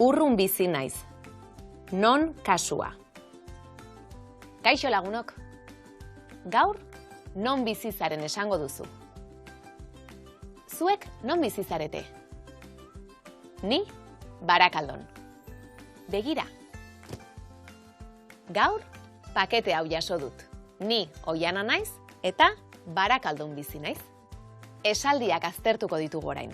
Urrun bizi naiz. Non kasua. Kaixo lagunok. Gaur, non bizi zaren esango duzu. Zuek non bizi zarete? Ni, Barakaldon. Begira. Gaur, pakete hau jaso dut. Ni Oiana naiz eta Barakaldon bizi naiz. Esaldiak aztertuko ditugu orain.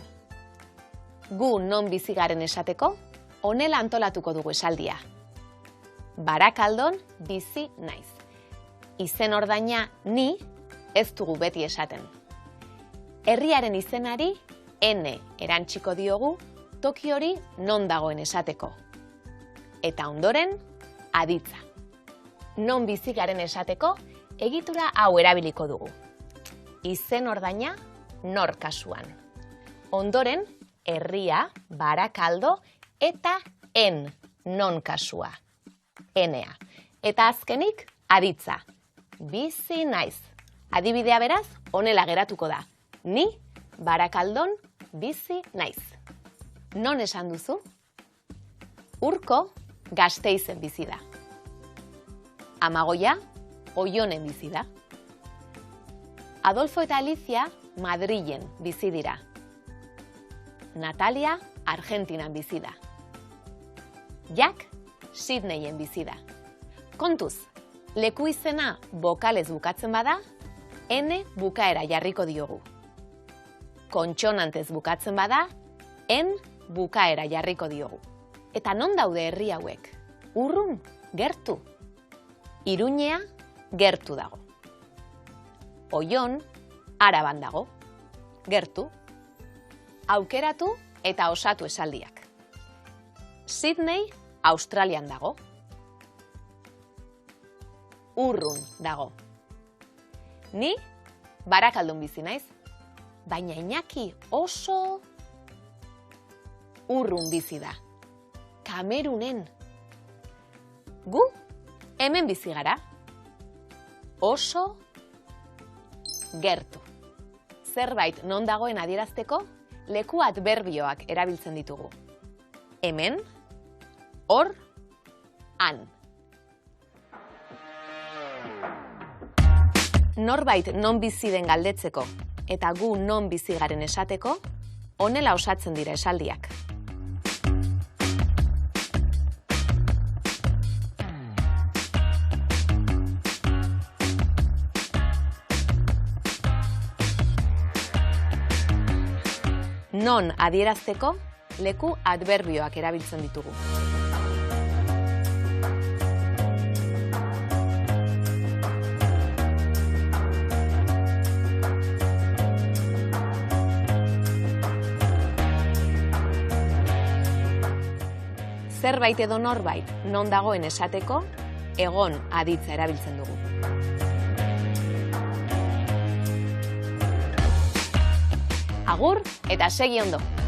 Gu non bizi garen esateko, honela antolatuko dugu esaldia. Barakaldon bizi naiz. Izen ordaina ni ez dugu beti esaten. Herriaren izenari ene erantsiko diogu toki hori non dagoen esateko. Eta ondoren, aditza. Non bizi garen esateko, egitura hau erabiliko dugu. Izen ordaina nor kasuan. Ondoren, herria, Barakaldo eta en non kasua. Enea. Eta azkenik, aditza. Bizi naiz. Adibidea beraz, honela geratuko da. Ni, Barakaldon, bizi naiz. Non esan duzu? Urko, Gasteizen bizi da. Amagoia, Oionen bizi da. Adolfo eta Alicia, Madrilen bizi dira. Natalia, Argentinan bizi da. Jack, Sydneyen bizi da. Kontuz, leku izena bokalez bukatzen bada, ene bukaera jarriko diogu. Kontsonantez bukatzen bada, en bukaera jarriko diogu. Eta non daude herri hauek? Urrun, gertu. Iruñea, gertu dago. Oion, Araban dago. Gertu. Aukeratu eta osatu esaldiak. Sydney, Australian dago. Urrun dago. Ni, Barakaldon bizi naiz, baina Iñaki oso urrun bizi da. Kamerunen. Gu, hemen bizi gara. Oso gertu. Zerbait non dagoen adierazteko, leku adberbioak erabiltzen ditugu. Hemen, hor, han. Norbait non bizi den galdetzeko eta gu non bizi garen esateko, honela osatzen dira esaldiak. Non adierazteko, leku adberbioak erabiltzen ditugu. Zerbait edo norbait non dagoen esateko, egon aditza erabiltzen dugu. Agur eta segi ondo!